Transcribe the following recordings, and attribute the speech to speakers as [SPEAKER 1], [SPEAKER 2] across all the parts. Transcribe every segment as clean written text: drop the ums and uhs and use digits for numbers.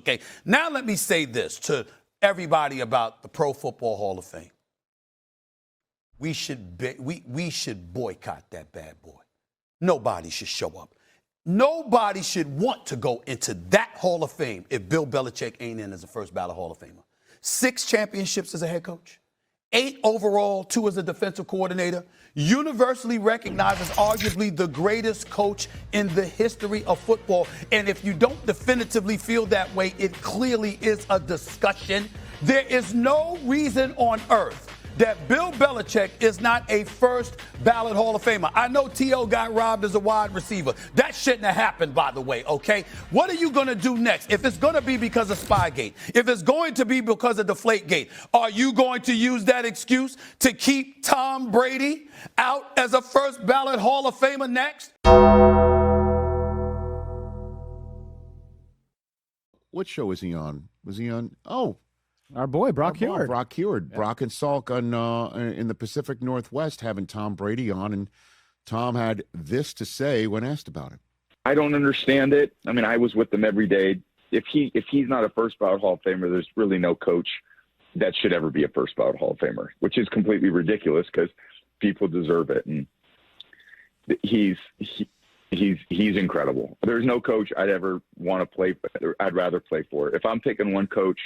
[SPEAKER 1] Okay, now let me say this to everybody about the Pro Football Hall of Fame. We should boycott that bad boy. Nobody should show up. Nobody should want to go into that Hall of Fame if Bill Belichick ain't in as a first ballot Hall of Famer. 6 championships as a head coach, 8 overall, 2 as a defensive coordinator, universally recognized as arguably the greatest coach in the history of football. And if you don't definitively feel that way, it clearly is a discussion. There is no reason on earth that Bill Belichick is not a first ballot Hall of Famer. I know T.O. got robbed as a wide receiver. That shouldn't have happened, by the way, okay? What are you going to do next? If it's going to be because of Spygate, if it's going to be because of Deflategate, are you going to use that excuse to keep Tom Brady out as a first ballot Hall of Famer next?
[SPEAKER 2] What show was he on? Was he on? Oh,
[SPEAKER 3] our boy, Brock Heward.
[SPEAKER 2] Brock Heward. Yeah. Brock and Salk on, in the Pacific Northwest having Tom Brady on, and Tom had this to say when asked about it.
[SPEAKER 4] I don't understand it. I mean, I was with them every day. If he's not a first ballot Hall of Famer, there's really no coach that should ever be a first ballot Hall of Famer, which is completely ridiculous because people deserve it. And he's incredible. There's no coach I'd ever want to play. I'd rather play for. If I'm picking one coach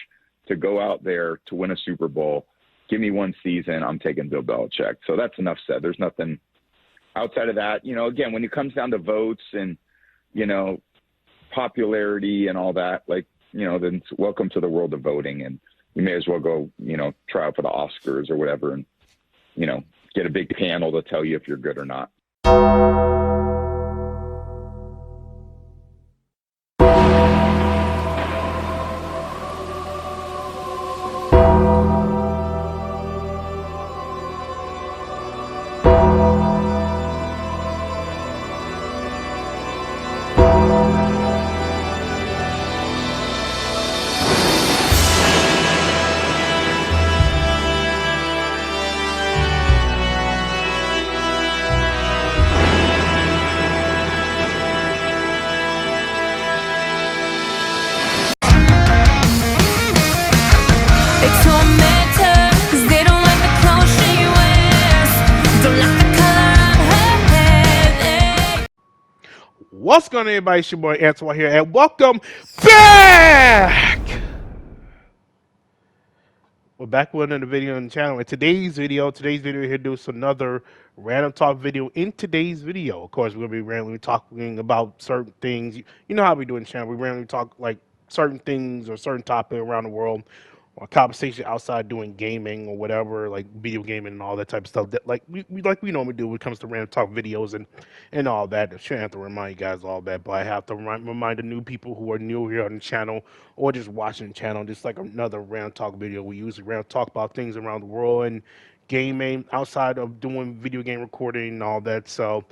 [SPEAKER 4] to go out there to win a Super Bowl, give me one season, I'm taking Bill Belichick. So that's enough said. There's nothing outside of that. You know, again, when it comes down to votes and, you know, popularity and all that, like, you know, then welcome to the world of voting. And you may as well go, you know, try out for the Oscars or whatever and, you know, get a big panel to tell you if you're good or not.
[SPEAKER 5] What's going on, everybody? It's your boy Antoine here, and welcome back! We're back with another video on the channel. In today's video, we're here to do another random talk video. In today's video, of course, we're going to be randomly talking about certain things. You know how we do in the channel. We randomly talk like certain things or certain topic around the world, or conversation outside doing gaming or whatever, like video gaming and all that type of stuff that like we normally do when it comes to random talk videos and all that. I shouldn't have to remind you guys all that, but I have to remind the new people who are new here on the channel or just watching the channel, just like another random talk video. We usually random talk about things around the world and gaming outside of doing video game recording and all that. So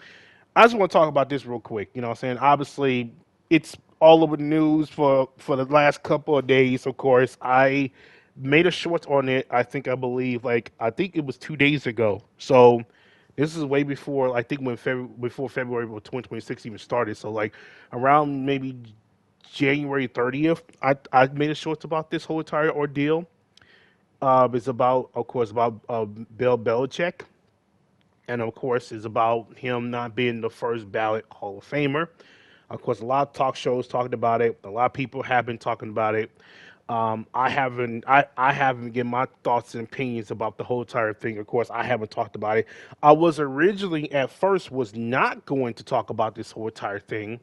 [SPEAKER 5] I just want to talk about this real quick. You know what I'm saying? Obviously, it's all over the news for the last couple of days, of course. I made a short on it. I think it was 2 days ago. So this is way before, I think before February of 2026 even started. So like around maybe January 30th, I made a short about this whole entire ordeal. It's about, of course, Bill Belichick. And of course, it's about him not being the first ballot Hall of Famer. Of course, a lot of talk shows talking about it. A lot of people have been talking about it. I haven't given my thoughts and opinions about the whole entire thing. Of course, I haven't talked about it. I was originally at first was not going to talk about this whole entire thing.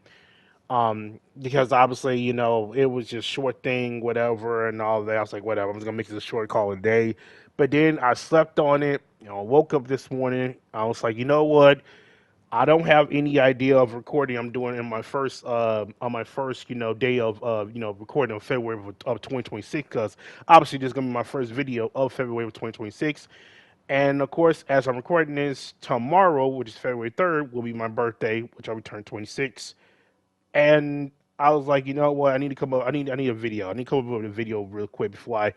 [SPEAKER 5] Because obviously, you know, it was just short thing, whatever, and all that. I was like, whatever, I'm just gonna make this a short call a day. But then I slept on it, you know, woke up this morning. I was like, you know what? I don't have any idea of recording I'm doing in my first on my first, you know, day of recording on February of 2026, because obviously this is gonna be my first video of February of 2026. And of course, as I'm recording this tomorrow, which is February 3rd, will be my birthday, which I'll return 26. And I was like, you know what? I need to come up. I need a video. I need to come up with a video real quick before I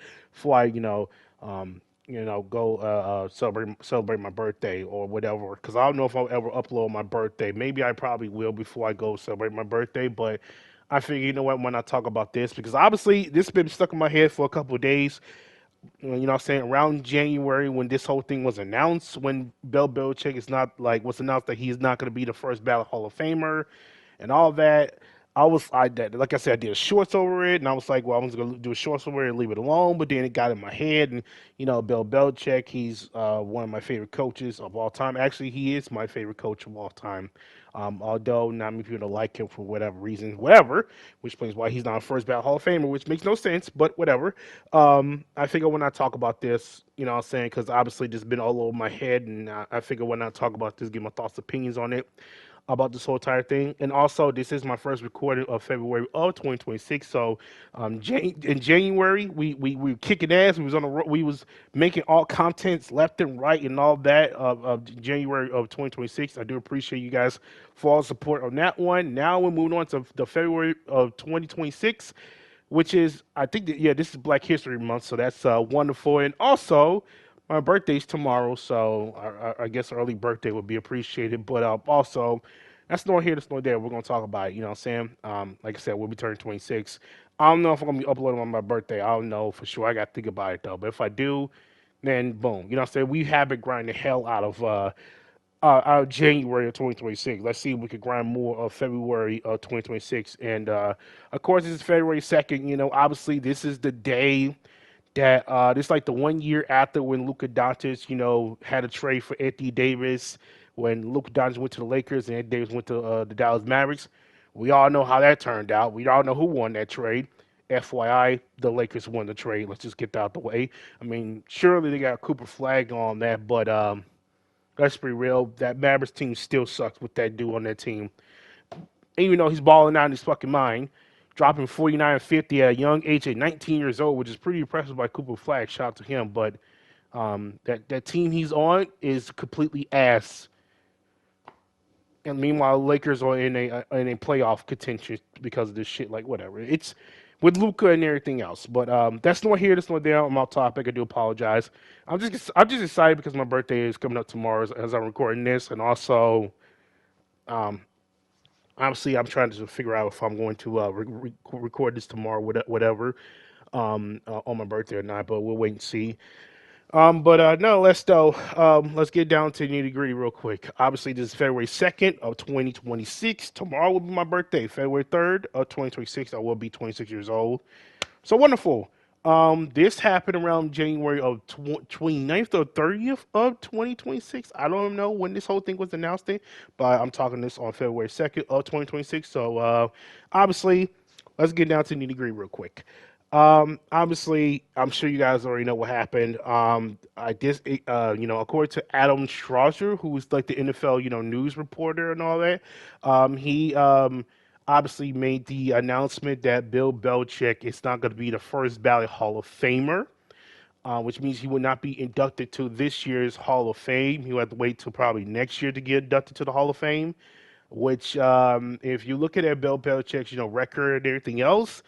[SPEAKER 5] go celebrate my birthday or whatever. Because I don't know if I'll ever upload my birthday. Maybe I probably will before I go celebrate my birthday. But I figure, you know what, when I talk about this, because obviously this has been stuck in my head for a couple of days. You know what I'm saying? Around January, when this whole thing was announced, when Bill Belichick is not like was announced that he's not going to be the first ballot Hall of Famer and all that. Like I said, I did a shorts over it, and I was like, well, I was gonna do a shorts over it and leave it alone. But then it got in my head, and Bill Belichick, he's one of my favorite coaches of all time. Actually, he is my favorite coach of all time. Although not many people don't like him for whatever reason, whatever, which explains why he's not a first ballot Hall of Famer, which makes no sense, but whatever. I figure when I talk about this, what I'm saying, because obviously this has been all over my head, and I figure when I talk about this, give my thoughts, opinions on it about this whole entire thing. And also, this is my first recording of February of 2026. So, in January, we were kicking ass. We was on the we was making all contents left and right and all that of January of 2026. I do appreciate you guys for all the support on that one. Now we're moving on to the February of 2026, which is I think that, yeah, this is Black History Month, so that's wonderful. And also, my birthday's tomorrow, so I guess early birthday would be appreciated. But also, that's not here, that's not there. We're gonna talk about it. You know what I'm saying? Like I said, we'll be turning 26. I don't know if I'm gonna be uploading on my birthday. I don't know for sure. I gotta think about it though. But if I do, then boom. You know what I'm saying? We have been grinding the hell out of January of 2026. Let's see if we could grind more of February of 2026. And of course, this is February 2nd. Obviously, this is the day that this is like the 1 year after when Luka Doncic, had a trade for Anthony Davis, when Luka Doncic went to the Lakers and Anthony Davis went to the Dallas Mavericks. We all know how that turned out. We all know who won that trade. FYI, the Lakers won the trade. Let's just get that out the way. I mean, surely they got Cooper Flag on that, but let's be real. That Mavericks team still sucks with that dude on that team. Even though he's balling out in his fucking mind, dropping 49 and 50 at a young age at 19 years old, which is pretty impressive by Cooper Flag. Shout out to him. But that team he's on is completely ass. And meanwhile, Lakers are in a playoff contention because of this shit. Like whatever, it's with Luka and everything else. But that's not here. That's not there. I'm off topic. I do apologize. I'm just excited because my birthday is coming up tomorrow as I'm recording this, and also, obviously, I'm trying to figure out if I'm going to record this tomorrow, whatever, on my birthday or not. But we'll wait and see. But no, let's get down to the nitty gritty real quick. Obviously, this is February 2nd of 2026. Tomorrow will be my birthday. February 3rd of 2026, I will be 26 years old. So wonderful. This happened around January of 29th or 30th of 2026. I don't know when this whole thing was announced, but I'm talking this on February 2nd of 2026. So obviously, let's get down to the nitty gritty real quick. Obviously, I'm sure you guys already know what happened. According to Adam Strasser, who's like the NFL, news reporter and all that, he obviously made the announcement that Bill Belichick is not going to be the first ballot Hall of Famer, which means he will not be inducted to this year's Hall of Fame. He'll have to wait till probably next year to get inducted to the Hall of Fame. Which, if you look at Bill Belichick's, record and everything else,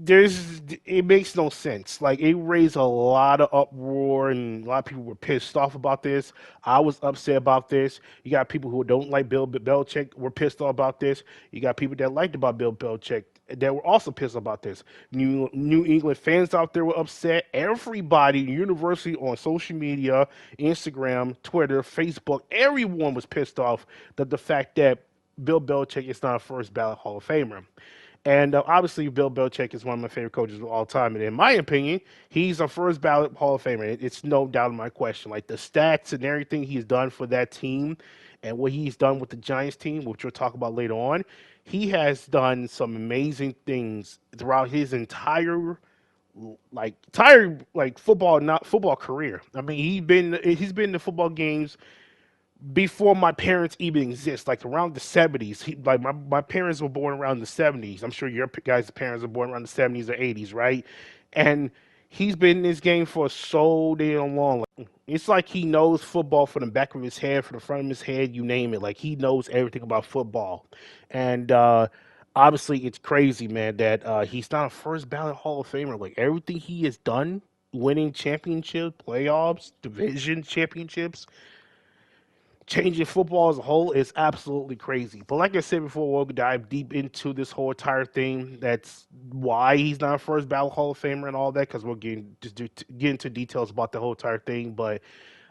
[SPEAKER 5] it makes no sense. Like it raised a lot of uproar and a lot of people were pissed off about this. I was upset about this. You got people who don't like Bill Belichick were pissed off about this. You got people that liked about Bill Belichick that were also pissed about this. New England fans out there were upset. Everybody universally on social media, Instagram, Twitter, Facebook, everyone was pissed off that the fact that Bill Belichick is not a first ballot Hall of Famer. And obviously, Bill Belichick is one of my favorite coaches of all time. And in my opinion, he's a first ballot Hall of Famer. It's no doubt in my question. Like the stats and everything he's done for that team and what he's done with the Giants team, which we'll talk about later on, he has done some amazing things throughout his entire football career. I mean, he's been to football games before my parents even exist, like around the 70s. My parents were born around the 70s. I'm sure your guys' parents were born around the 70s or 80s, right? And he's been in this game for so damn long. Like, it's like he knows football from the back of his head, from the front of his head, you name it. Like he knows everything about football. And obviously, it's crazy, man, that he's not a first ballot Hall of Famer. Like everything he has done, winning championships, playoffs, division championships, changing football as a whole is absolutely crazy. But like I said before, we'll dive deep into this whole entire thing. That's why he's not a first ballot Hall of Famer and all that, because we'll get into details about the whole entire thing. But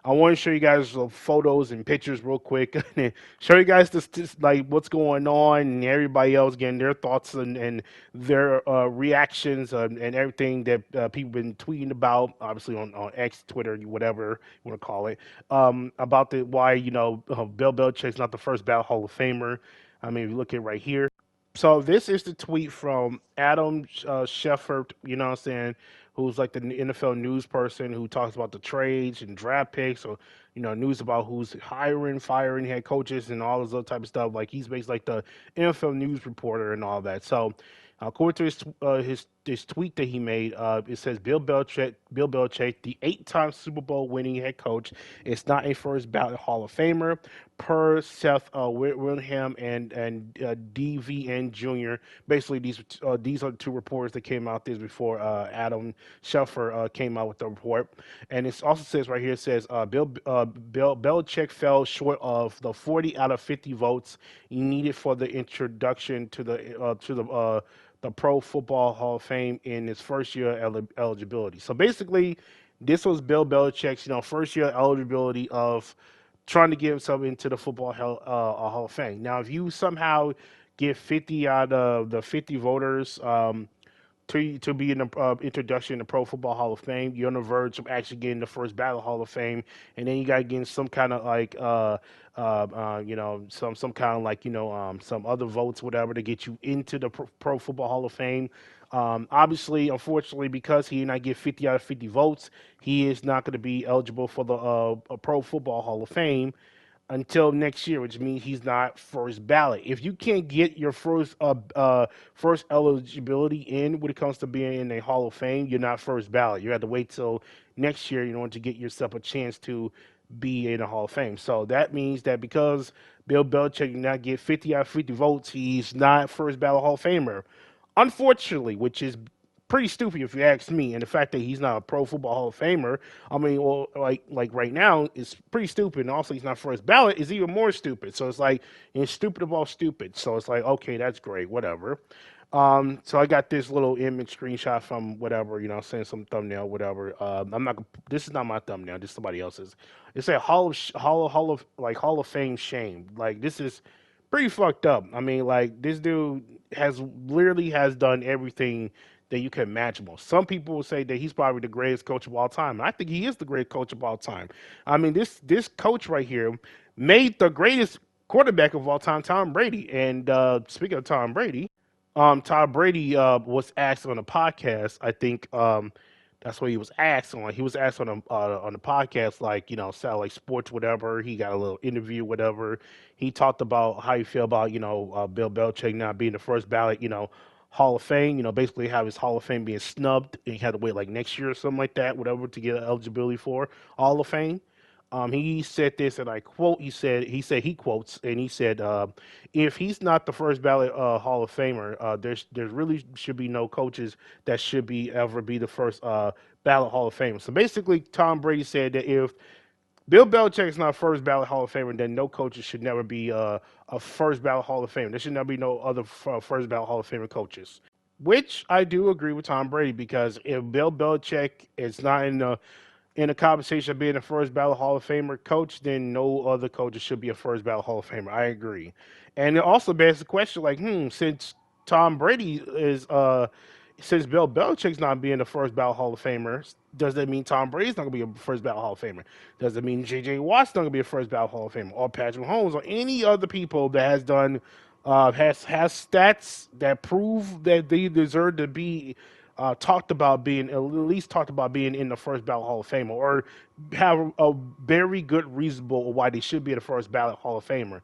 [SPEAKER 5] I want to show you guys some photos and pictures real quick and show you guys this like what's going on and everybody else getting their thoughts and their reactions and everything that people been tweeting about, obviously on X, Twitter, whatever you want to call it, about the why Bill Belichick's not the first ballot Hall of Famer. I mean, if you look at right here. So this is the tweet from Adam Schefter, you know what I'm saying, who's like the NFL news person who talks about the trades and draft picks, or news about who's hiring, firing head coaches, and all this other type of stuff. Like he's basically like the NFL news reporter and all that. So according to his tweet that he made, it says Bill Belichick, the 8-time Super Bowl winning head coach, is not a first ballot Hall of Famer, per Seth Willingham and DVN Jr. Basically, these are the two reporters that came out this before Adam Schefter came out with the report. And it also says right here, it says Bill Belichick fell short of the 40 out of 50 votes he needed for the introduction to the Pro Football Hall of Fame in his first year eligibility. So basically, this was Bill Belichick's first year eligibility of trying to get himself into the Football Hall of Fame. Now, if you somehow get 50 out of the 50 voters to be in the introduction to Pro Football Hall of Fame, you're on the verge of actually getting the first ballot Hall of Fame, and then you got to get some kind of like some kind of like some other votes, whatever, to get you into the Pro Football Hall of Fame. Obviously, unfortunately, because he did not get 50 out of 50 votes, he is not going to be eligible for the Pro Football Hall of Fame until next year, which means he's not first ballot. If you can't get your first eligibility in when it comes to being in a Hall of Fame, you're not first ballot. You have to wait till next year in order to get yourself a chance to be in the Hall of Fame. So that means that because Bill Belichick did not get 50 out of 50 votes, he's not first ballot Hall of Famer. Unfortunately, which is pretty stupid if you ask me, and the fact that he's not a Pro Football Hall of Famer, I mean, well, like right now, is pretty stupid, and also he's not first ballot is even more stupid. So it's like it's stupid of all stupid. So it's like, okay, that's great, whatever. So I got this little image screenshot from whatever, saying some thumbnail, whatever. I'm not. This is not my thumbnail. This is somebody else's. It's a Hall of Fame shame. Like this is pretty fucked up. I mean, like this dude literally has done everything that you can imagine. Some people will say that he's probably the greatest coach of all time. And I think he is the greatest coach of all time. I mean, this coach right here made the greatest quarterback of all time, Tom Brady. And speaking of Tom Brady, Tom Brady was asked on a podcast. I think that's what he was asked on. He was asked on the podcast, like sound like sports, whatever. He got a little interview, whatever. He talked about how he feel about Bill Belichick not being the first ballot, Hall of Fame. Basically have his Hall of Fame being snubbed, and he had to wait like next year or something like that, whatever, to get eligibility for Hall of Fame. He said this, and I quote. He quotes, and he said, "If he's not the first ballot Hall of Famer, there really should be no coaches that should ever be the first ballot Hall of Famer." So basically, Tom Brady said that if Bill Belichick is not first ballot Hall of Famer, then no coaches should never be a first ballot Hall of Famer. There should never be no other first ballot Hall of Famer coaches. Which I do agree with Tom Brady, because if Bill Belichick is not in a conversation of being a first ballot Hall of Famer coach, then no other coaches should be a first ballot Hall of Famer. I agree. And it also begs the question, like, since Tom Brady is since Bill Belichick's not being the first ballot Hall of Famer, does that mean Tom Brady's not going to be a first ballot Hall of Famer? Does it mean J.J. Watt's not going to be a first ballot Hall of Famer? Or Patrick Mahomes, or any other people that has done has stats that prove that they deserve to be talked about being at least talked about being in the first ballot Hall of Famer, or have a very good reasonable why they should be in the first ballot Hall of Famer?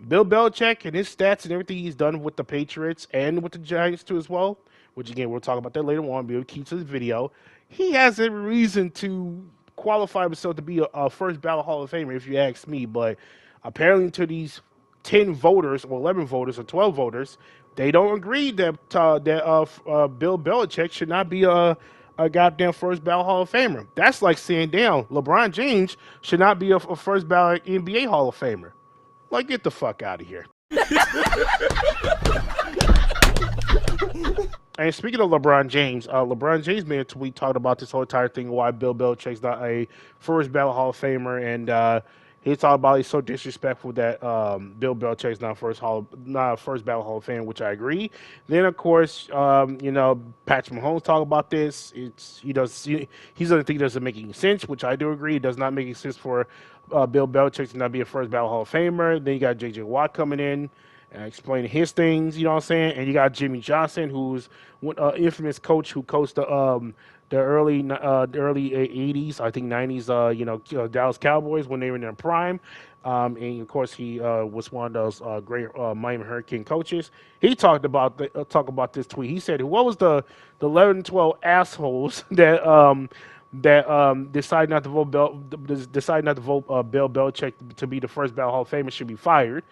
[SPEAKER 5] Bill Belichick and his stats and everything he's done with the Patriots and with the Giants too as well, which again we'll talk about that later on. We'll keep to this video. He has every reason to qualify himself to be a first ballot Hall of Famer, if you ask me. But apparently, to these 10 voters or 11 voters or 12 voters, they don't agree that Bill Belichick should not be a a goddamn first ballot Hall of Famer. That's like saying, damn, LeBron James should not be a first ballot NBA Hall of Famer. Like, get the fuck out of here. And speaking of LeBron James made a tweet talking about this whole entire thing, why Bill Belichick's not a first ballot Hall of Famer, and he talked about he's so disrespectful that Bill Belichick's not a first ballot Hall of Fame, which I agree. Then of course, Patrick Mahomes talked about this. He doesn't think it doesn't make any sense, which I do agree. It does not make any sense for Bill Belichick to not be a first ballot Hall of Famer. Then you got J.J. Watt coming in and explaining his things, you know what I'm saying? And you got Jimmy Johnson, who's an infamous coach who coached the early 80s, I think 90s, Dallas Cowboys when they were in their prime. And of course, he was one of those great Miami Hurricane coaches. He talked about this tweet. He said, "What was the 11, 12 assholes that decide not to vote Bill Belichick to be the first ballot Hall of Famer should be fired."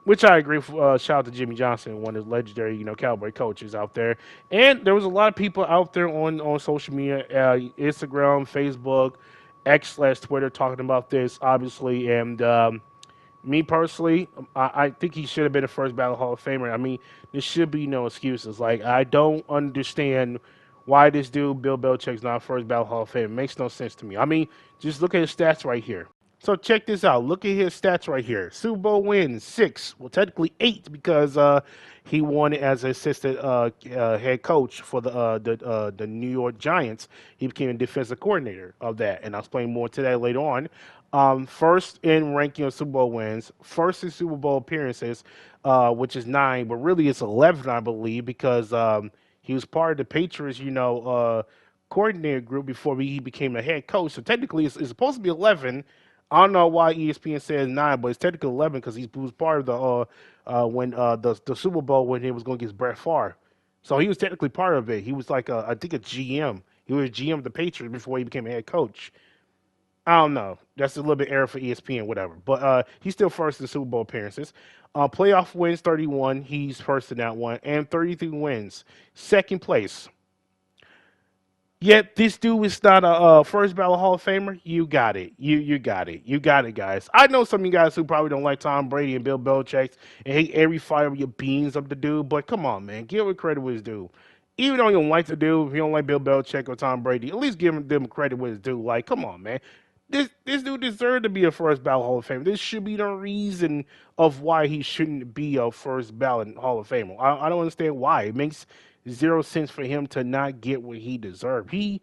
[SPEAKER 5] Which I agree. Shout out to Jimmy Johnson, one of the legendary, Cowboy coaches out there. And there was a lot of people out there on social media, Instagram, Facebook, X/Twitter, talking about this, obviously. And me personally, I think he should have been a first ballot Hall of Famer. I mean, there should be no excuses. Like, I don't understand why this dude, Bill Belichick's not a first ballot Hall of Famer. It makes no sense to me. I mean, just look at his stats right here. So check this out. Look at his stats right here. Super Bowl wins 6. Well, technically 8 because he won as an assistant head coach for the New York Giants. He became a defensive coordinator of that, and I'll explain more to that later on. First in ranking of Super Bowl wins, first in Super Bowl appearances, which is 9, but really it's 11, I believe, because he was part of the Patriots, coordinator group before he became a head coach. So technically, it's supposed to be 11. I don't know why ESPN says 9, but it's technically 11 because he was part of the Super Bowl when he was going against Brett Favre. So he was technically part of it. He was like I think a GM. He was GM of the Patriots before he became a head coach. I don't know. That's a little bit error for ESPN, whatever. But he's still first in Super Bowl appearances. Playoff wins 31. He's first in that one, and 33 wins, second place. Yet this dude is not a first ballot Hall of Famer. You got it. You got it. You got it, guys. I know some of you guys who probably don't like Tom Brady and Bill Belichick and hate every fiber of your beans of the dude, but come on, man. Give it credit where it's due. Even though you don't like the dude, if you don't like Bill Belichick or Tom Brady, at least give them credit where it's due. Like, come on, man. This dude deserved to be a first ballot Hall of Famer. This should be the reason of why he shouldn't be a first ballot Hall of Famer. I don't understand why. It makes zero sense for him to not get what he deserved. He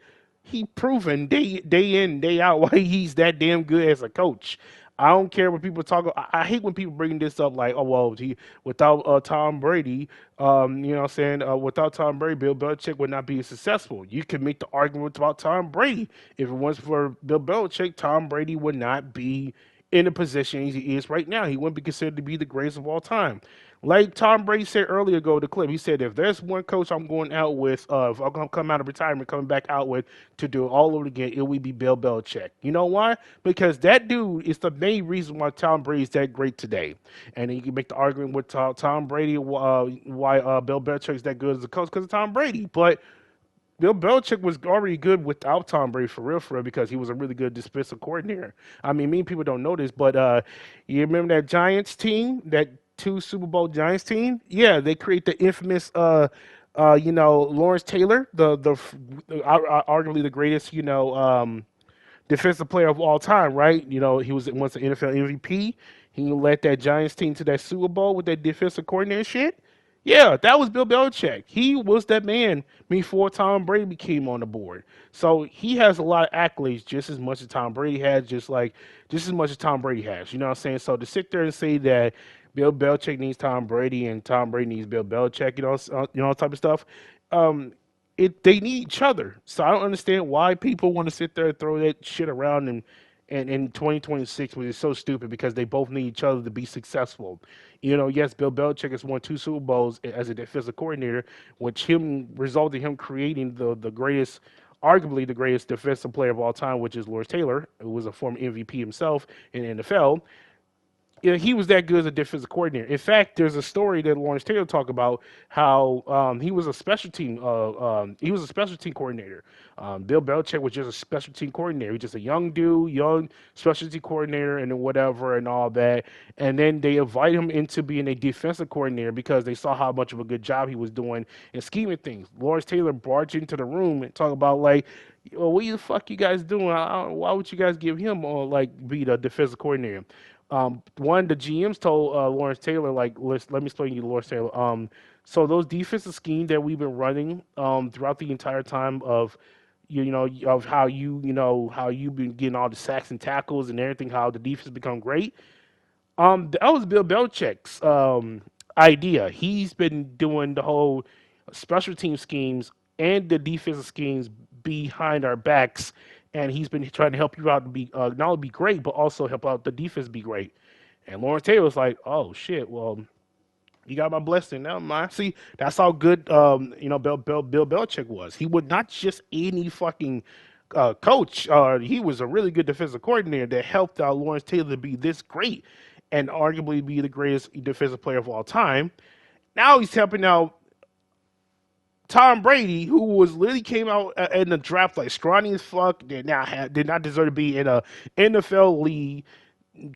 [SPEAKER 5] proven day in, day out why he's that damn good as a coach. I don't care when people talk. I hate when people bring this up like, oh well, without Tom Brady, you know what I'm saying? Without Tom Brady, Bill Belichick would not be as successful. You can make the argument about Tom Brady. If it wasn't for Bill Belichick, Tom Brady would not be in the position he is right now. He wouldn't be considered to be the greatest of all time. Like Tom Brady said earlier ago, the clip, he said, if there's one coach I'm going out with, if I'm going to come out of retirement, coming back out with to do it all over again, it would be Bill Belichick. You know why? Because that dude is the main reason why Tom Brady is that great today. And then you can make the argument with Tom Brady, why Bill Belichick is that good as a coach because of Tom Brady. But Bill Belichick was already good without Tom Brady for real, because he was a really good defensive coordinator. I mean, many people don't know this, but you remember that Giants team, that 2 Super Bowl Giants team? Yeah, they create the infamous, Lawrence Taylor, the arguably the greatest, defensive player of all time, right? He was once an NFL MVP. He led that Giants team to that Super Bowl with that defensive coordinator shit. Yeah, that was Bill Belichick. He was that man before Tom Brady became on the board. So he has a lot of accolades, just as much as Tom Brady has, just as much as Tom Brady has. You know what I'm saying? So to sit there and say that Bill Belichick needs Tom Brady and Tom Brady needs Bill Belichick, type of stuff. They need each other. So I don't understand why people want to sit there and throw that shit around and in 2026, which is so stupid because they both need each other to be successful. Yes, Bill Belichick has won 2 Super Bowls as a defensive coordinator, which resulted in him creating the greatest, arguably the greatest defensive player of all time, which is Lawrence Taylor, who was a former MVP himself in the NFL. Yeah, he was that good as a defensive coordinator. In fact, there's a story that Lawrence Taylor talked about how he was a special team. He was a special team coordinator. Bill Belichick was just a special team coordinator. He's just a young dude, young special team coordinator, and then whatever and all that. And then they invite him into being a defensive coordinator because they saw how much of a good job he was doing and scheming things. Lawrence Taylor barged into the room and talked about like, well, what the fuck you guys doing? Why would you guys give him like be the defensive coordinator? One, the GMs told Lawrence Taylor, like, let me explain to you, Lawrence Taylor. So those defensive schemes that we've been running throughout the entire time of, of how how you've been getting all the sacks and tackles and everything, how the defense become great. That was Bill Belichick's idea. He's been doing the whole special team schemes and the defensive schemes behind our backs, and he's been trying to help you out to be not only be great, but also help out the defense be great. And Lawrence Taylor was like, "Oh shit, well, you got my blessing now, man." See, that's how good Bill Belichick was. He was not just any fucking coach. He was a really good defensive coordinator that helped out Lawrence Taylor to be this great and arguably be the greatest defensive player of all time. Now he's helping out Tom Brady, who was literally came out in the draft like scrawny as fuck, did not deserve to be in a NFL league,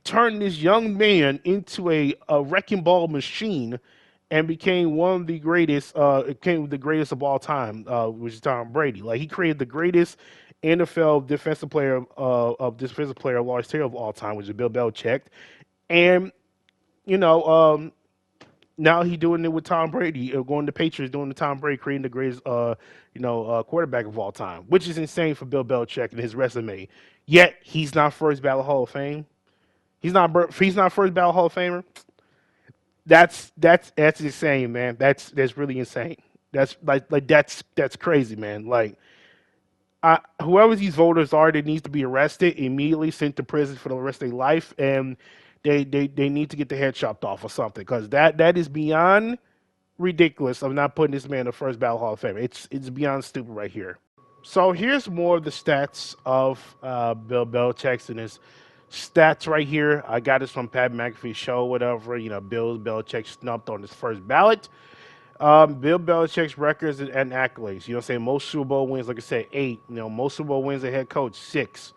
[SPEAKER 5] turned this young man into a wrecking ball machine, and became one of the greatest. Became the greatest of all time, which is Tom Brady. Like he created the greatest NFL defensive player Lawrence Taylor of all time, which is Bill Belichick, and you know. Now he doing it with Tom Brady, going to Patriots, doing the Tom Brady, creating the greatest, quarterback of all time, which is insane for Bill Belichick and his resume. Yet he's not first ballot Hall of Fame. He's not first ballot Hall of Famer. That's insane, man. That's really insane. That's that's crazy, man. Like whoever these voters are, they needs to be arrested immediately, sent to prison for the rest of their life, and they need to get their head chopped off or something because that is beyond ridiculous of not putting this man in the first ballot Hall of Fame. It's beyond stupid right here. So here's more of the stats of Bill Belichick and his stats right here. I got this from Pat McAfee's show, whatever. Bill Belichick snubbed on his first ballot. Bill Belichick's records and accolades. Most Super Bowl wins, like I said, 8. Most Super Bowl wins as a head coach, 6.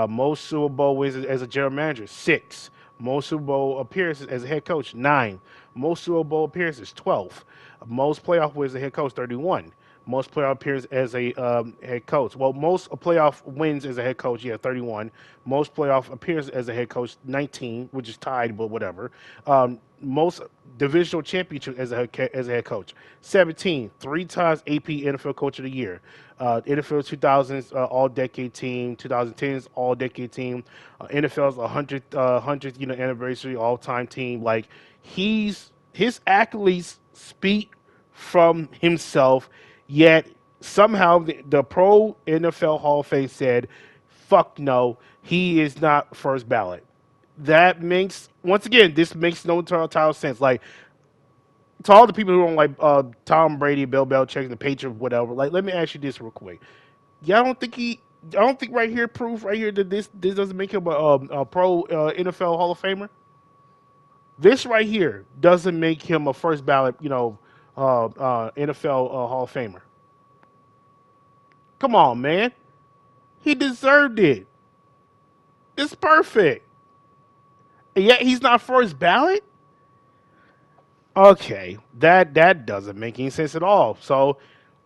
[SPEAKER 5] Most Super Bowl wins as a general manager, 6. Most Super Bowl appearances as a head coach, 9. Most Super Bowl appearances, 12. Most playoff wins as a head coach, 31. Most playoff appearances as a head coach. Well, most playoff wins as a head coach, 31. Most playoff appearances as a head coach, 19, which is tied, but whatever. Most divisional championship as a head coach, 17. 3 times AP NFL Coach of the Year. NFL 2000s All-Decade Team, 2010s All-Decade Team, NFL's 100th anniversary All-Time Team. Like his accolades speak from himself. Yet somehow the Pro NFL Hall of Fame said, "Fuck no, he is not first ballot." That makes this makes no total sense. Like to all the people who don't like Tom Brady, Bill Belichick, the Patriots, whatever. Like, let me ask you this real quick. Y'all don't think I don't think right here proof right here that this doesn't make him a Pro NFL Hall of Famer. This right here doesn't make him a first ballot, NFL Hall of Famer. Come on, man. He deserved it. It's perfect. And yet he's not first ballot? Okay, that doesn't make any sense at all. So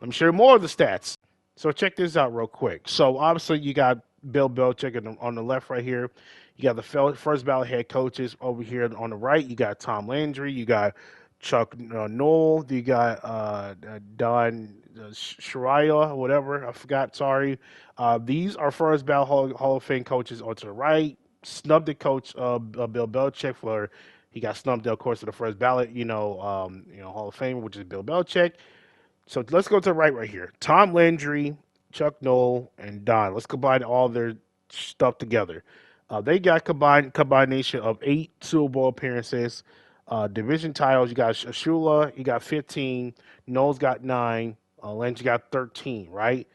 [SPEAKER 5] let me share more of the stats. So check this out real quick. So obviously you got Bill Belichick on the left right here. You got the first ballot head coaches over here on the right. You got Tom Landry. You got Chuck Noll. You got Don Shariah, whatever. I forgot. Sorry. These are first ballot Hall of Fame coaches on to the right. Snubbed the coach Bill Belichick for he got snubbed, of course, to the first ballot. Hall of Fame, which is Bill Belichick. So let's go to the right here. Tom Landry, Chuck Noll, and Don. Let's combine all their stuff together. They got combination of 8 Super Bowl appearances, division titles. You got Shula, you got 15. Noll's got 9. Landry got 13. Right.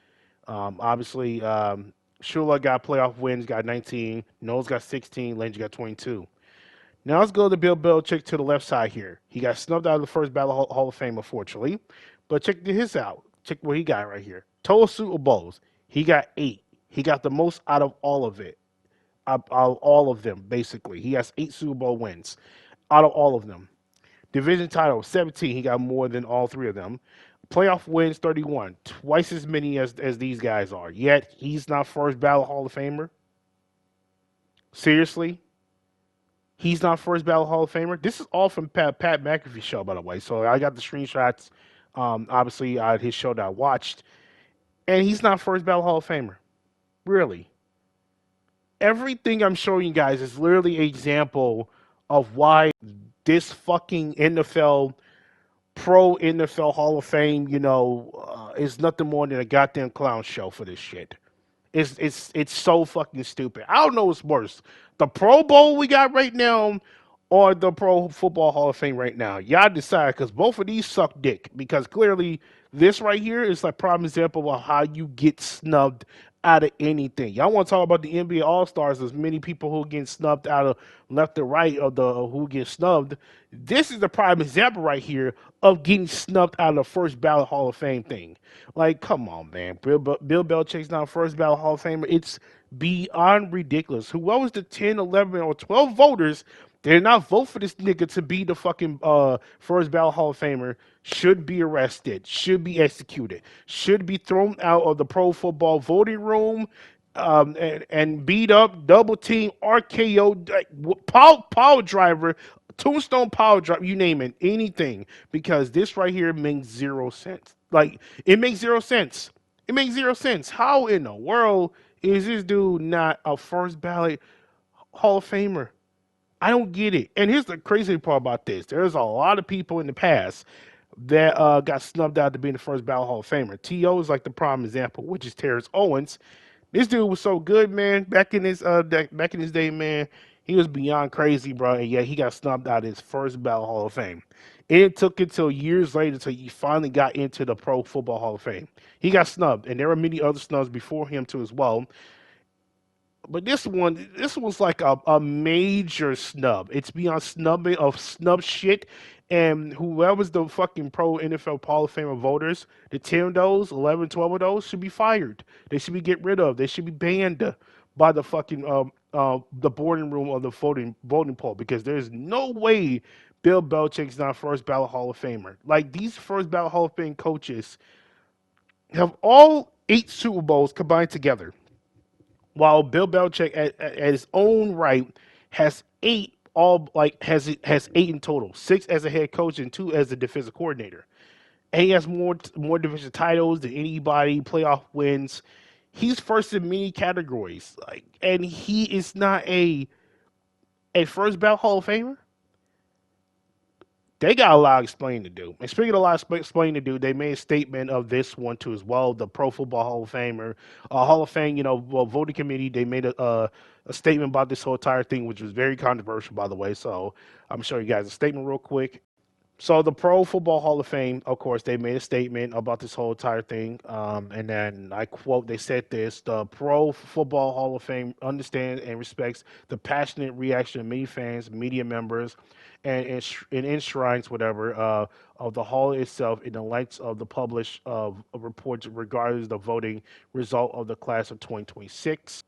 [SPEAKER 5] Obviously, Shula got playoff wins, got 19. Noll's got 16. Landry got 22. Now let's go to Bill Belichick to the left side here. He got snubbed out of the first ballot Hall of Fame, unfortunately. But check his out. Check what he got right here. Total Super Bowls. He got 8. He got the most out of all of it. Out of all of them, basically. He has 8 Super Bowl wins out of all of them. Division title, 17. He got more than all 3 of them. Playoff wins, 31. Twice as many as these guys are. Yet, he's not first ballot Hall of Famer. Seriously? He's not first ballot Hall of Famer. This is all from Pat McAfee's show, by the way. So I got the screenshots, obviously, out of his show that I watched. And he's not first ballot Hall of Famer. Really. Everything I'm showing you guys is literally an example of why this fucking NFL, pro NFL Hall of Fame, is nothing more than a goddamn clown show for this shit. It's so fucking stupid. I don't know what's worse, the Pro Bowl we got right now, or the Pro Football Hall of Fame right now. Y'all decide, because both of these suck dick. Because clearly, this right here is like prime example of how you get snubbed out of anything. Y'all want to talk about the NBA All Stars? There's many people who get snubbed out of left or right of the who get snubbed. This is the prime example right here of getting snubbed out of the first ballot Hall of Fame thing. Like, come on, man. Bill Belichick's not first ballot Hall of Famer. It's beyond ridiculous. Who was the 10, 11, or 12 voters that did not vote for this nigga to be the fucking first ballot Hall of Famer should be arrested, should be executed, should be thrown out of the pro football voting room, and beat up, double team, RKO, power driver, tombstone power driver, you name it, anything. Because this right here makes 0 sense. Like, it makes 0 sense. It makes 0 sense. How in the world is this dude not a first ballot Hall of Famer? I don't get it. And here's the crazy part about this. There's a lot of people in the past that got snubbed out to being the first ballot Hall of Famer. T.O. is like the prime example, which is Terrence Owens. This dude was so good, man. Back in his day, man, he was beyond crazy, bro. And yeah, he got snubbed out of his first ballot Hall of Fame. It took until years later until he finally got into the Pro Football Hall of Fame. He got snubbed, and there were many other snubs before him too as well. But this was like a major snub. It's beyond snubbing of snub shit. And whoever's the fucking pro NFL Hall of Famer voters, the 10 of those, 11, 12 of those should be fired. They should be get rid of. They should be banned by the fucking the boarding room of the voting poll, because there's no way Bill Belichick's not first ballot Hall of Famer. Like, these first ballot Hall of Fame coaches have all 8 Super Bowls combined together, while Bill Belichick at his own right has 8 has 8 in total, 6 as a head coach and 2 as a defensive coordinator. And he has more division titles than anybody, playoff wins. He's first in many categories. Like, and he is not a first ballot Hall of Famer. They got a lot of explaining to do. And speaking of a lot of explaining to do, they made a statement of this one too as well. The Pro Football Hall of Famer, Hall of Fame, voting committee, they made a statement about this whole entire thing, which was very controversial, by the way. So I'm gonna show you guys a statement real quick. So the Pro Football Hall of Fame, of course, they made a statement about this whole entire thing. And then I quote, they said this: the Pro Football Hall of Fame understands and respects the passionate reaction of many fans, media members, and enshrines whatever of the hall itself in the lights of the published reports regarding the voting result of the class of 2026.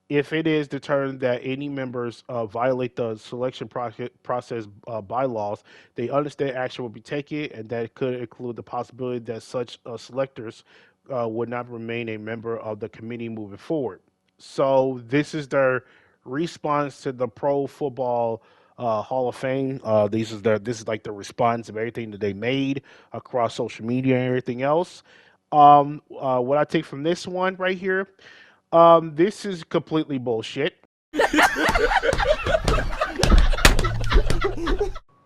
[SPEAKER 5] If it is determined that any members violate the selection process bylaws, they understand action will be taken, and that could include the possibility that such selectors would not remain a member of the committee moving forward. So this is their response to the Pro Football Hall of Fame. This is like the response of everything that they made across social media and everything else. What I take from this one right here. This is completely bullshit.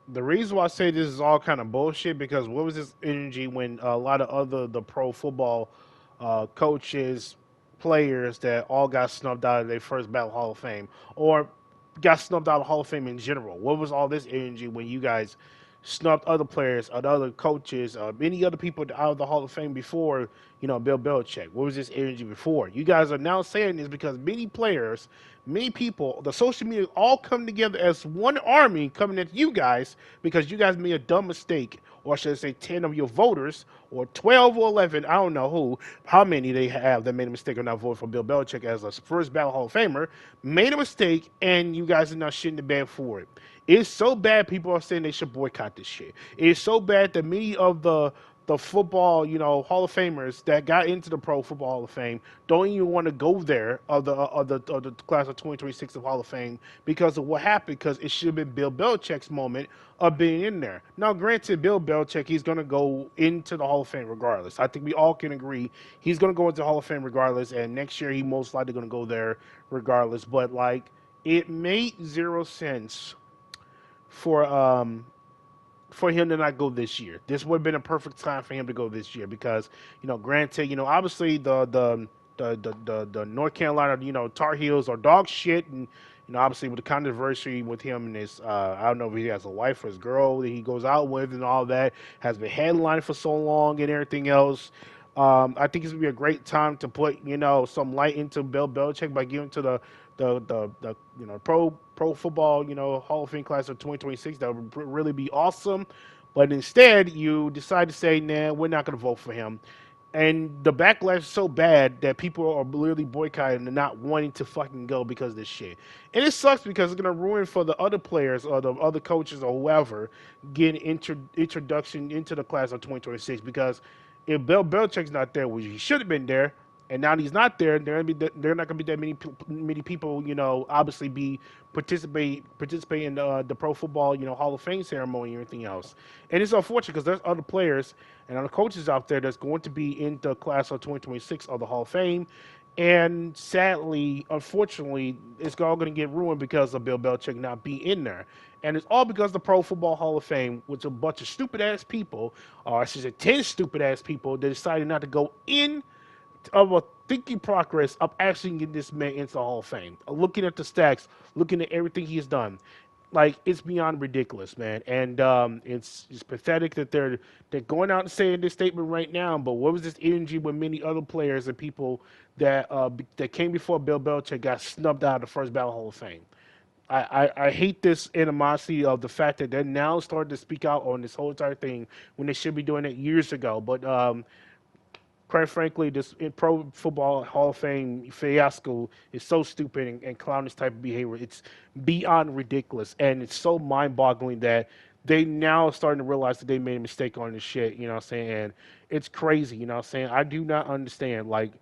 [SPEAKER 5] The reason why I say this is all kind of bullshit, because what was this energy when a lot of the pro football coaches, players that all got snubbed out of their first ballot Hall of Fame, or got snubbed out of Hall of Fame in general? What was all this energy when you guys snubbed other players, other coaches, many other people out of the Hall of Fame before Bill Belichick? What was this energy before? You guys are now saying this because many players, many people, the social media all come together as one army coming at you guys because you guys made a dumb mistake, or should I say 10 of your voters, or 12 or 11, I don't know how many they have that made a mistake or not vote for Bill Belichick as a first ballot Hall of Famer, made a mistake, and you guys are now shitting the bed for it. It's so bad people are saying they should boycott this shit. It's so bad that many of the football, Hall of Famers that got into the Pro Football Hall of Fame don't even want to go there of the class of 2026 of Hall of Fame because of what happened. Because it should have been Bill Belichick's moment of being in there. Now, granted, Bill Belichick, he's going to go into the Hall of Fame regardless. I think we all can agree he's going to go into the Hall of Fame regardless, and next year he most likely going to go there regardless. But it made zero sense for him to not go this year. This would have been a perfect time for him to go this year because, granted, obviously the North Carolina, Tar Heels are dog shit, and obviously with the controversy with him and his, I don't know if he has a wife or his girl that he goes out with and all that, has been headlining for so long and everything else. I think it's gonna be a great time to put some light into Bill Belichick by giving to the pro football Hall of Fame class of 2026. That would really be awesome. But instead, you decide to say, nah, we're not gonna vote for him. And the backlash is so bad that people are literally boycotting and not wanting to fucking go because of this shit. And it sucks because it's going to ruin for the other players or the other coaches or whoever getting introduction into the class of 2026. Because if Bill Belichick's not there, which he should have been there, and now he's not there, there not going to be that many people, obviously be participate in the Pro Football, Hall of Fame ceremony or anything else. And it's unfortunate because there's other players and other coaches out there that's going to be in the class of 2026 of the Hall of Fame. And sadly, unfortunately, it's all going to get ruined because of Bill Belichick not being in there. And it's all because the Pro Football Hall of Fame, which a bunch of stupid-ass people, or I should say 10 stupid-ass people, that decided not to go in of a thinking progress of actually getting this man into the Hall of Fame. Looking at the stacks, looking at everything he's done, it's beyond ridiculous, man. And it's pathetic that they're going out and saying this statement right now. But what was this energy when many other players and people that came before Bill Belichick got snubbed out of the first ballot Hall of Fame? I hate this animosity of the fact that they're now starting to speak out on this whole entire thing when they should be doing it years ago. But quite frankly, this Pro Football Hall of Fame fiasco is so stupid and clownish type of behavior. It's beyond ridiculous, and it's so mind-boggling that they now are starting to realize that they made a mistake on this shit. You know what I'm saying? And it's crazy. You know what I'm saying? I do not understand. Like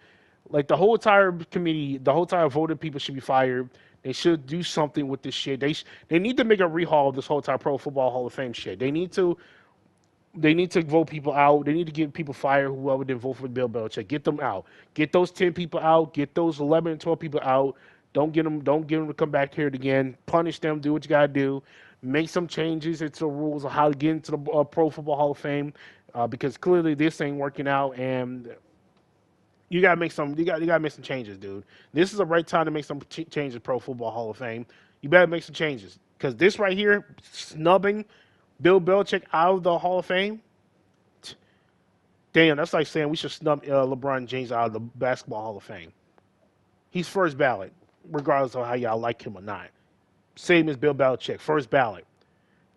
[SPEAKER 5] the whole entire committee, the whole entire voted people should be fired. They should do something with this shit. They need to make a rehaul of this whole entire Pro Football Hall of Fame shit. They need to vote people out. They need to get people fired, whoever didn't vote for Bill Belichick. Get them out. Get those 10 people out. Get those 11 and 12 people out. Don't get them to come back here again. Punish them. Do what you got to do. Make some changes into the rules of how to get into the Pro Football Hall of Fame because clearly this ain't working out and you got to make some changes, dude. This is the right time to make some changes Pro Football Hall of Fame. You better make some changes because this right here, snubbing Bill Belichick out of the Hall of Fame? Damn, that's like saying we should snub LeBron James out of the Basketball Hall of Fame. He's first ballot, regardless of how y'all like him or not. Same as Bill Belichick, first ballot.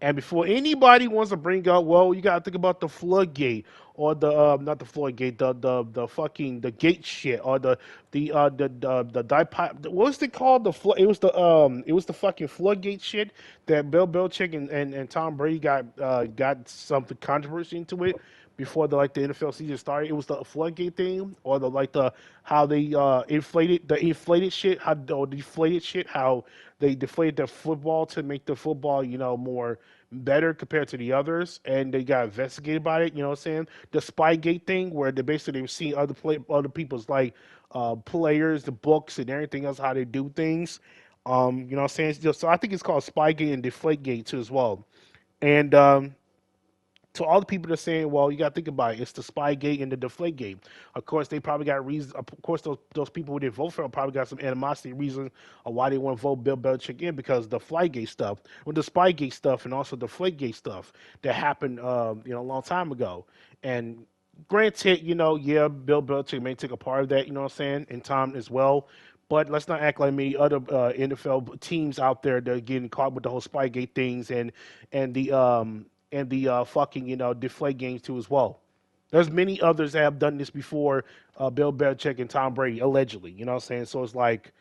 [SPEAKER 5] And before anybody wants to bring up, well, you got to think about the floodgate or the not the floodgate, the fucking the gate shit or the dipop. What was it called? It was the fucking floodgate shit that Bill Belichick and Tom Brady got something controversy into it before the NFL season started. It was the floodgate thing or how they inflated shit, how they deflated the football to make the football, more better compared to the others, and they got investigated by it. You know what I'm saying? The Spygate thing, where they basically see other people's players, the books, and everything else, how they do things. You know what I'm saying? So I think it's called Spygate and Deflategate too as well. And to all the people that are saying, well, you got to think about it. It's the Spygate and the Deflategate. Of course, they probably got reasons. Of course, those people who didn't vote for him probably got some animosity reason of why they want to vote Bill Belichick in because the Flygate stuff, with the Spygate stuff, and also the Deflategate stuff that happened, a long time ago. And granted, yeah, Bill Belichick may take a part of that, you know what I'm saying, and Tom as well. But let's not act like many other NFL teams out there that are getting caught with the whole Spygate things and the fucking deflate games too as well. There's many others that have done this before, Bill Belichick and Tom Brady allegedly. You know what I'm saying? So it's like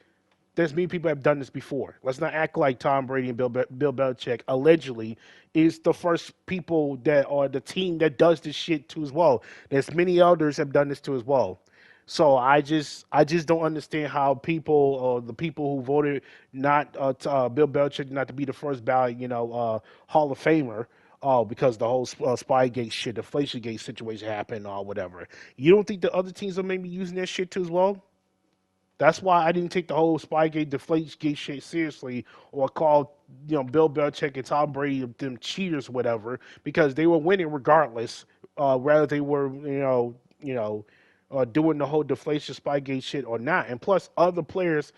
[SPEAKER 5] there's many people that have done this before. Let's not act like Tom Brady and Bill Belichick allegedly is the first people that are the team that does this shit too as well. There's many others have done this too as well. So I just don't understand how people or the people who voted not Bill Belichick not to be the first ballot Hall of Famer. Because the whole Spygate shit, the Inflationgate situation happened or whatever. You don't think the other teams are maybe using that shit too as well? That's why I didn't take the whole Spygate, Deflategate shit seriously, or call Bill Belichick and Tom Brady them cheaters, whatever, because they were winning regardless. Whether they were doing the whole deflation Spygate shit or not. And plus, other players,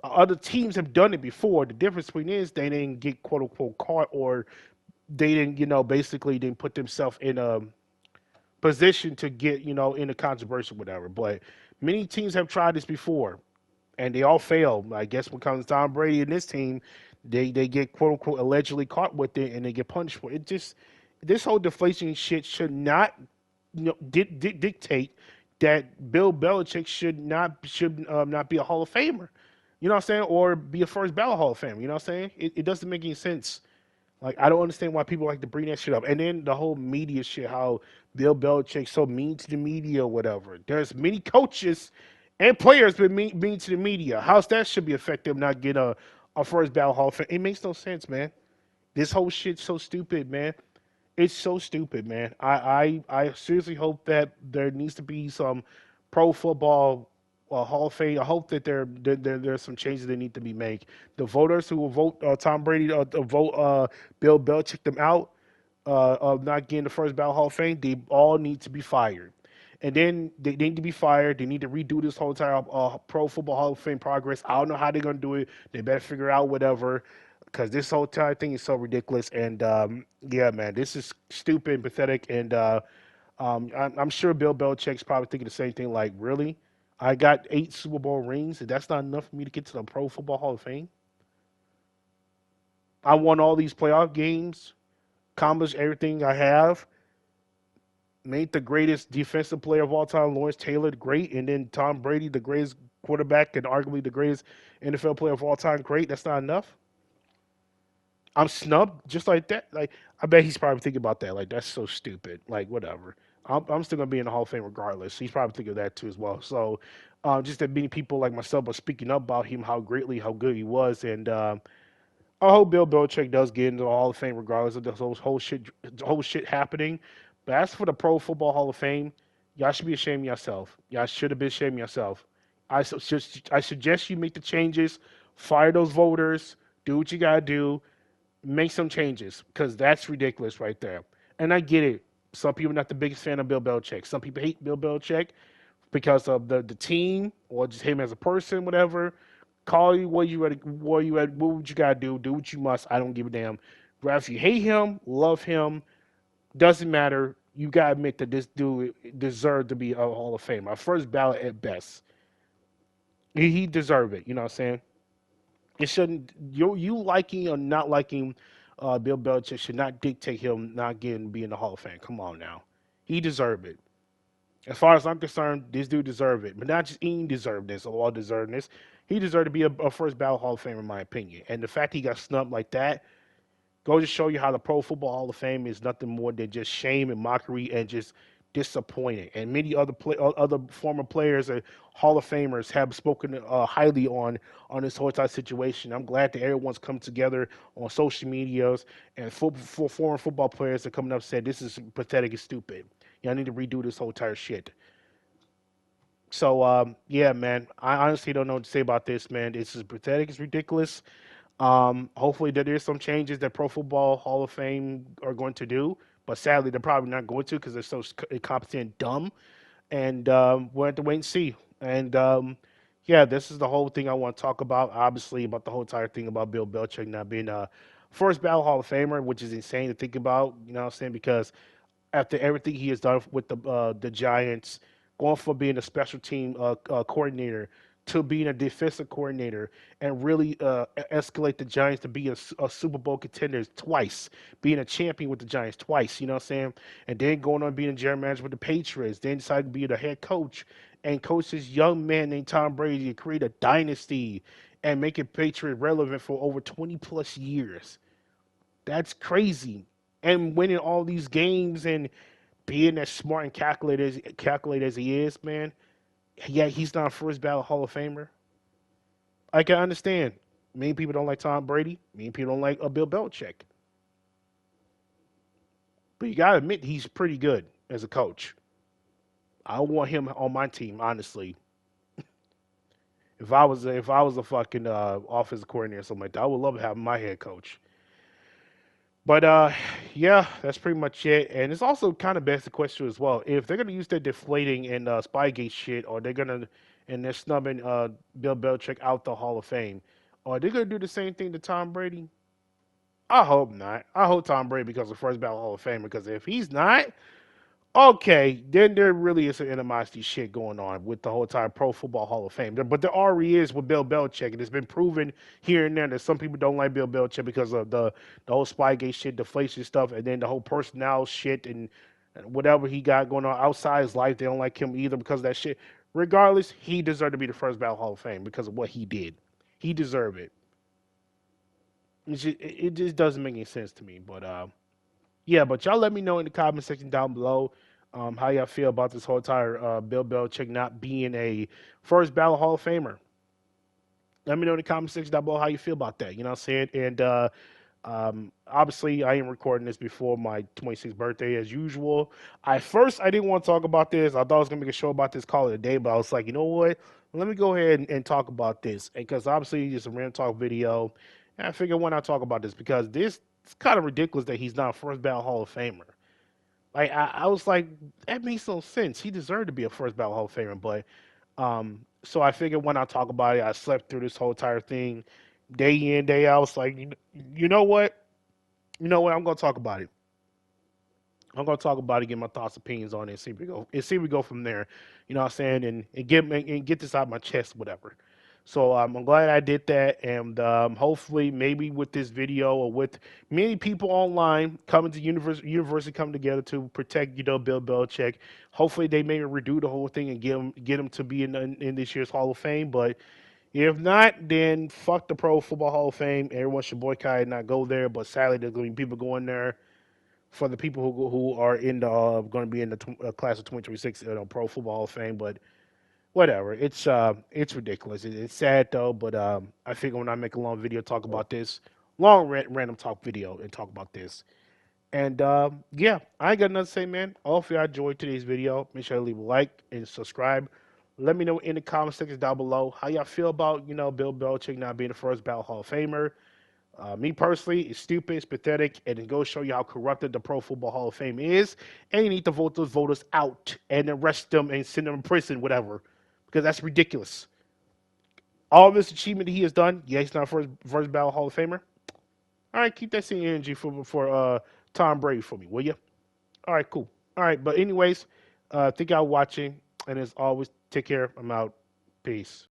[SPEAKER 5] other teams have done it before. The difference between is they didn't get quote unquote caught, or they didn't basically didn't put themselves in a position to get in a controversy, whatever. But many teams have tried this before and they all fail. I guess when it comes to Tom Brady and this team, they get quote unquote allegedly caught with it and they get punished for it. Just this whole deflation shit should not dictate that Bill Belichick should not be a Hall of Famer. You know what I'm saying? Or be a first ballot Hall of Famer. You know what I'm saying? It doesn't make any sense. Like I don't understand why people like to bring that shit up. And then the whole media shit, how Bill Belichick's so mean to the media or whatever. There's many coaches and players been mean to the media. How's that should be effective not get a first ballot Hall of Fame? It makes no sense, man. This whole shit's so stupid, man. It's so stupid, man. I seriously hope that there needs to be some pro football Hall of Fame. I hope that there's some changes that need to be made. The voters who will vote Tom Brady vote Bill Belichick them out of not getting the first ballot Hall of Fame, they all need to be fired. And then they need to be fired. They need to redo this whole entire Pro Football Hall of Fame progress. I don't know how they're going to do it. They better figure out whatever because this whole entire thing is so ridiculous. And yeah, man, this is stupid and pathetic. And I'm sure Bill Belichick's probably thinking the same thing. Like, really? I got 8 Super Bowl rings, and that's not enough for me to get to the Pro Football Hall of Fame? I won all these playoff games, accomplished everything I have, made the greatest defensive player of all time, Lawrence Taylor, great, and then Tom Brady, the greatest quarterback and arguably the greatest NFL player of all time, great. That's not enough. I'm snubbed just like that. Like I bet he's probably thinking about that. Like that's so stupid. Like whatever. I'm still gonna be in the Hall of Fame regardless. He's probably thinking of that too as well. So just that many people like myself are speaking up about him, how good he was, and I hope Bill Belichick does get into the Hall of Fame regardless of this whole shit happening. But as for the Pro Football Hall of Fame, y'all should be ashamed of yourself. Y'all should have been ashamed of yourself. I suggest you make the changes, fire those voters, do what you gotta do, make some changes because that's ridiculous right there. And I get it. Some people are not the biggest fan of Bill Belichick. Some people hate Bill Belichick because of the team or just him as a person, whatever. Call you what would you gotta do? Do what you must. I don't give a damn. But if you hate him, love him, doesn't matter. You gotta admit that this dude deserved to be a Hall of Fame. A first ballot at best. He deserved it. You know what I'm saying? It shouldn't you liking or not liking Bill Belichick should not dictate him not getting be in the Hall of Fame. Come on now, he deserved it. As far as I'm concerned, this dude deserved it, but not just any deserved this or all deserved this. He deserved to be a first ballot Hall of Fame, in my opinion. And the fact he got snubbed like that goes to show you how the Pro Football Hall of Fame is nothing more than just shame and mockery and just disappointing. And many other former players and Hall of Famers have spoken highly on this whole entire situation. I'm glad that everyone's come together on social medias and for former football players are coming up and said this is pathetic and stupid. Y'all need to redo this whole entire shit. So yeah, man, I honestly don't know what to say about this, man. This is pathetic. It's ridiculous. Hopefully there is some changes that Pro Football Hall of Fame are going to do, but sadly they're probably not going to because they're so incompetent and dumb. And we'll have to wait and see. And yeah, this is the whole thing I want to talk about. Obviously, about the whole entire thing about Bill Belichick not being a first ballot Hall of Famer, which is insane to think about. You know what I'm saying? Because after everything he has done with the Giants, going from being a special team coordinator to being a defensive coordinator and really escalate the Giants to be a Super Bowl contender twice, being a champion with the Giants twice, you know what I'm saying? And then going on being a general manager with the Patriots, then decided to be the head coach and coach this young man named Tom Brady to create a dynasty and make it Patriot relevant for over 20 plus years. That's crazy. And winning all these games and being as smart and calculated as he is, man. Yeah, he's not a first ballot Hall of Famer. I can understand. Many people don't like Tom Brady. Many people don't like Bill Belichick. But you gotta admit he's pretty good as a coach. I want him on my team, honestly. If I was a fucking offensive coordinator or something like that, I would love to have my head coach. But yeah, that's pretty much it. And it's also kind of begs the question as well: if they're gonna use that deflating and Spygate shit, or they're snubbing Bill Belichick out the Hall of Fame, are they gonna do the same thing to Tom Brady? I hope not. I hope Tom Brady becomes the first ballot Hall of Famer. Because if he's not, okay, then there really is some animosity shit going on with the whole entire Pro Football Hall of Fame. But there already is with Bill Belichick, and it's been proven here and there that some people don't like Bill Belichick because of the whole Spygate shit, deflation stuff, and then the whole personnel shit and whatever he got going on outside his life. They don't like him either because of that shit. Regardless, he deserved to be the first ballot Hall of Fame because of what he did. He deserved it. It just doesn't make any sense to me. But yeah, but y'all let me know in the comment section down below how y'all feel about this whole entire Bill Belichick not being a first ballot Hall of Famer. Let me know in the comment section down below how you feel about that. You know what I'm saying? And obviously, I am recording this before my 26th birthday as usual. I didn't want to talk about this. I thought I was going to make a show about this, call it a day, but I was like, you know what? Let me go ahead and talk about this. Because obviously, it's a random talk video. And I figured why not talk about this? Because this it's kind of ridiculous that he's not a first ballot Hall of Famer. Like I was like, that makes no sense. He deserved to be a first ballot Hall of Famer, but so I figured when I talk about it, I slept through this whole entire thing, day in, day out. I was like, you know what? You know what? I'm gonna talk about it. I'm gonna talk about it, get my thoughts, opinions on it, and see if we go, we go from there. You know what I'm saying? And get this out of my chest, whatever. So I'm glad I did that, and hopefully, maybe with this video or with many people online coming to university coming together to protect, Bill Belichick. Hopefully, they maybe redo the whole thing and get him to be in this year's Hall of Fame. But if not, then fuck the Pro Football Hall of Fame. Everyone should boycott and not go there. But sadly, there's going to be people going there for the people who are in the going to be in the class of 2026 Pro Football Hall of Fame. But whatever. It's ridiculous. It's sad though, but I figure when I make a long video talk about this, long random talk video and talk about this. And yeah, I ain't got nothing to say, man. Hopefully I enjoyed today's video. Make sure to leave a like and subscribe. Let me know in the comment section down below how y'all feel about, Bill Belichick not being the first ballot Hall of Famer. Me personally, it's stupid, it's pathetic, and it goes show you how corrupted the Pro Football Hall of Fame is. And you need to vote those voters out and arrest them and send them in prison, whatever, because that's ridiculous. All this achievement he has done, yeah, he's not first ballot Hall of Famer. All right, keep that same energy for Tom Brady for me, will you? All right, cool. All right, but anyways, thank y'all for watching, and as always, take care. I'm out. Peace.